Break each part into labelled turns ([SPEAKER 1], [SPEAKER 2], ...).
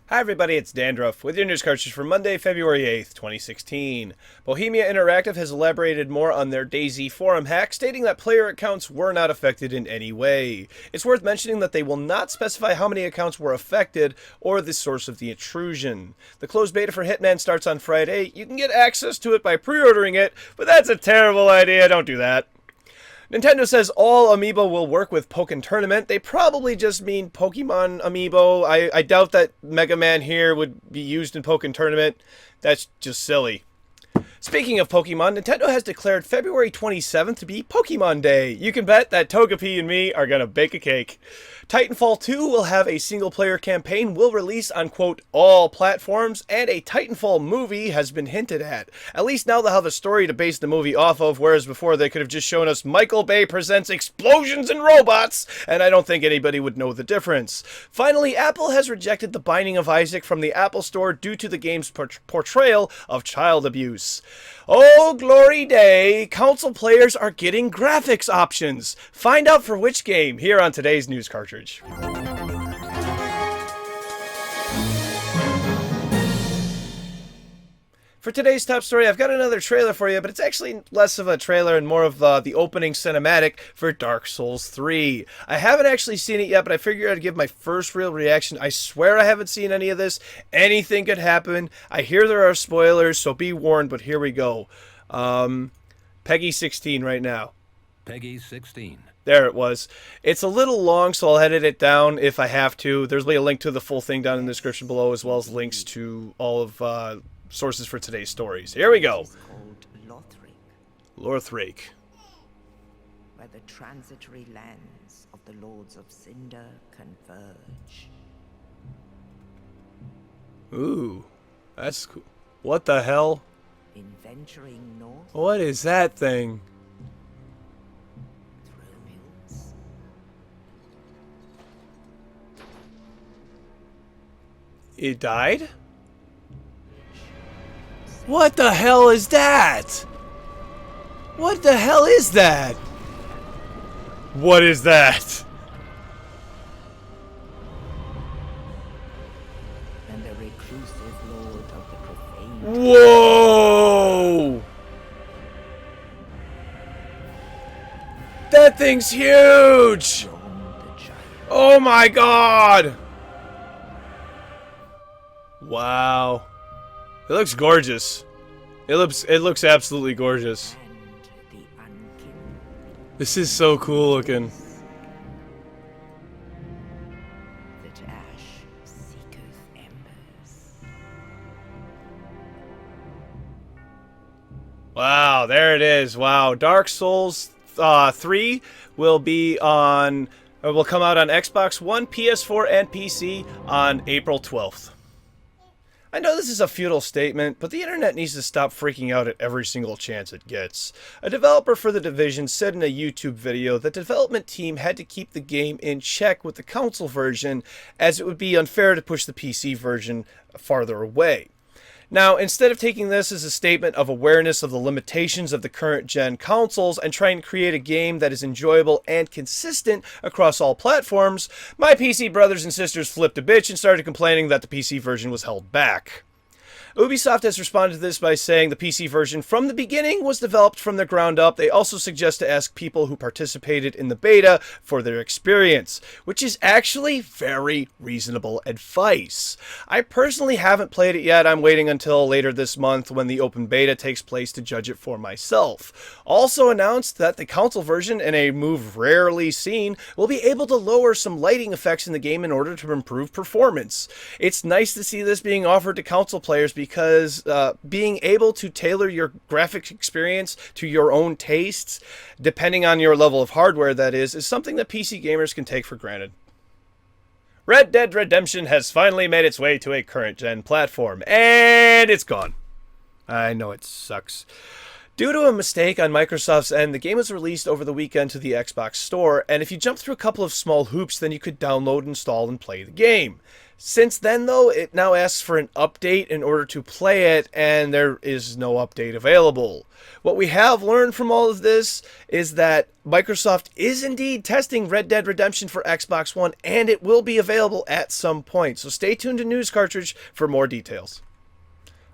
[SPEAKER 1] Hi everybody, it's Dandruff with your news cartridge for Monday, February 8th, 2016. Bohemia Interactive has elaborated more on their DayZ forum hack, stating that player accounts were not affected in any way. It's worth mentioning that they will not specify how many accounts were affected or the source of the intrusion. The closed beta for Hitman starts on Friday. You can get access to it by pre-ordering it, but that's a terrible idea, don't do that. Nintendo says all amiibo will work with Pokken Tournament. They probably just mean Pokemon amiibo. I doubt that Mega Man here would be used in Pokken Tournament. That's just silly. Speaking of Pokemon, Nintendo has declared February 27th to be Pokemon Day. You can bet that Togepi and me are gonna bake a cake. Titanfall 2 will have a single-player campaign, will release on, quote, all platforms, and a Titanfall movie has been hinted at. At least now they'll have a story to base the movie off of, whereas before they could have just shown us Michael Bay presents explosions and robots, and I don't think anybody would know the difference. Finally, Apple has rejected The Binding of Isaac from the Apple Store due to the game's portrayal of child abuse. Oh, glory day! Console players are getting graphics options. Find out for which game here on today's news cartridge. For today's top story, I've got another trailer for you, but it's actually less of a trailer and more of the opening cinematic for Dark Souls 3. I haven't actually seen it yet, but I figured I'd give my first real reaction. I swear I haven't seen any of this. Anything could happen. I hear there are spoilers, so be warned, but here we go. Peggy 16 right now.
[SPEAKER 2] Peggy 16.
[SPEAKER 1] There it was. It's a little long, so I'll edit it down if I have to. There's a link to the full thing down in the description below, as well as links to all of sources for today's stories. Here we go.
[SPEAKER 3] It's called
[SPEAKER 1] Lothric,
[SPEAKER 3] where the transitory lands of the Lords of Cinder converge.
[SPEAKER 1] Ooh, that's cool. What the hell?
[SPEAKER 3] In venturing north
[SPEAKER 1] What is that thing?
[SPEAKER 3] through hills,
[SPEAKER 1] It died? What the hell is that? What the hell is that? What is that?
[SPEAKER 3] and the reclusive lord of the profane
[SPEAKER 1] Whoa! That thing's huge!
[SPEAKER 3] roam the giant.
[SPEAKER 1] Oh my god! Wow. It looks gorgeous. It looks absolutely gorgeous.
[SPEAKER 3] And the unkindled
[SPEAKER 1] This is so cool looking.
[SPEAKER 3] that ash seeketh embers.
[SPEAKER 1] Wow, there it is. Wow, Dark Souls 3 will be on, or will come out on Xbox One, PS4, and PC on April 12th. I know this is a futile statement, but the internet needs to stop freaking out at every single chance it gets. A developer for The Division said in a YouTube video that the development team had to keep the game in check with the console version, as it would be unfair to push the PC version farther away. Now, instead of taking this as a statement of awareness of the limitations of the current gen consoles and trying to create a game that is enjoyable and consistent across all platforms, my PC brothers and sisters flipped a bitch and started complaining that the PC version was held back. Ubisoft has responded to this by saying the PC version from the beginning was developed from the ground up. They also suggest to ask people who participated in the beta for their experience, which is actually very reasonable advice. I personally haven't played it yet. I'm waiting until later this month when the open beta takes place to judge it for myself. Also announced that the console version, in a move rarely seen, will be able to lower some lighting effects in the game in order to improve performance. It's nice to see this being offered to console players because being able to tailor your graphics experience to your own tastes, depending on your level of hardware that is something that PC gamers can take for granted. Red Dead Redemption has finally made its way to a current-gen platform, and it's gone. I know it sucks. Due to a mistake on Microsoft's end, the game was released over the weekend to the Xbox Store, and if you jump through a couple of small hoops, then you could download, install, and play the game. Since then, though, it now asks for an update in order to play it, and there is no update available. What we have learned from all of this is that Microsoft is indeed testing Red Dead Redemption for Xbox One, and it will be available at some point. So stay tuned to News Cartridge for more details.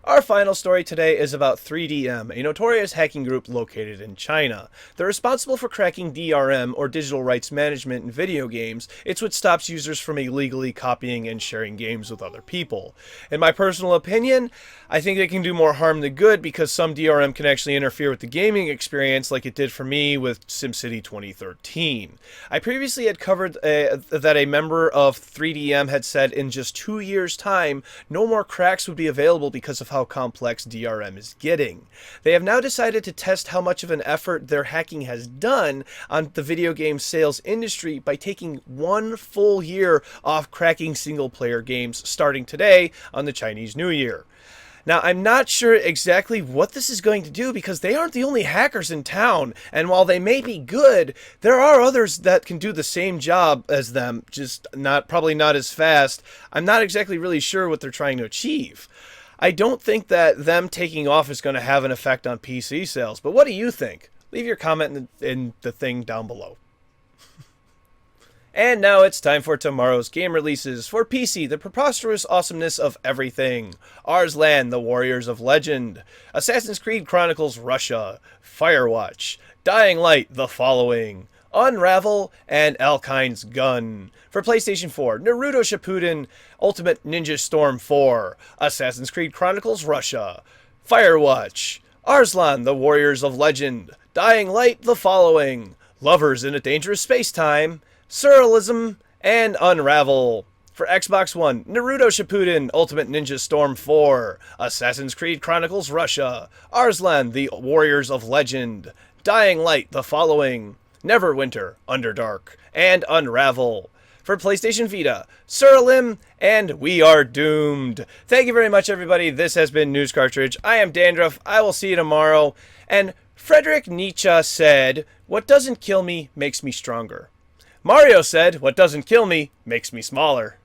[SPEAKER 1] Our final story today is about 3DM, a notorious hacking group located in China. They're responsible for cracking DRM, or digital rights management, in video games. It's what stops users from illegally copying and sharing games with other people. In my personal opinion, I think they can do more harm than good because some DRM can actually interfere with the gaming experience like it did for me with SimCity 2013. I previously had covered that a member of 3DM had said in just 2 years' time, no more cracks would be available because of how complex DRM is getting. They have now decided to test how much of an effort their hacking has done on the video game sales industry by taking 1 full year off cracking single-player games starting today on the Chinese New Year. Now, I'm not sure exactly what this is going to do because they aren't the only hackers in town, and while they may be good, there are others that can do the same job as them, just probably not as fast. I'm not exactly really sure what they're trying to achieve. I don't think that them taking off is going to have an effect on PC sales, but what do you think? Leave your comment in the thing down below. And now it's time for tomorrow's game releases. For PC, the preposterous awesomeness of everything. Arslan, the Warriors of Legend. Assassin's Creed Chronicles Russia. Firewatch. Dying Light, The Following. Unravel, and Alkine's Gun. For PlayStation 4, Naruto Shippuden Ultimate Ninja Storm 4, Assassin's Creed Chronicles Russia, Firewatch, Arslan, the Warriors of Legend, Dying Light, The Following, Lovers in a Dangerous Space-Time, Surrealism, and Unravel. For Xbox One, Naruto Shippuden Ultimate Ninja Storm 4, Assassin's Creed Chronicles Russia, Arslan, the Warriors of Legend, Dying Light, The Following, Neverwinter, Underdark, and Unravel. For PlayStation Vita, Suralim, and We Are Doomed. Thank you very much, everybody. This has been News Cartridge. I am Dandruff. I will see you tomorrow. And Friedrich Nietzsche said, "What doesn't kill me makes me stronger." Mario said, "What doesn't kill me makes me smaller."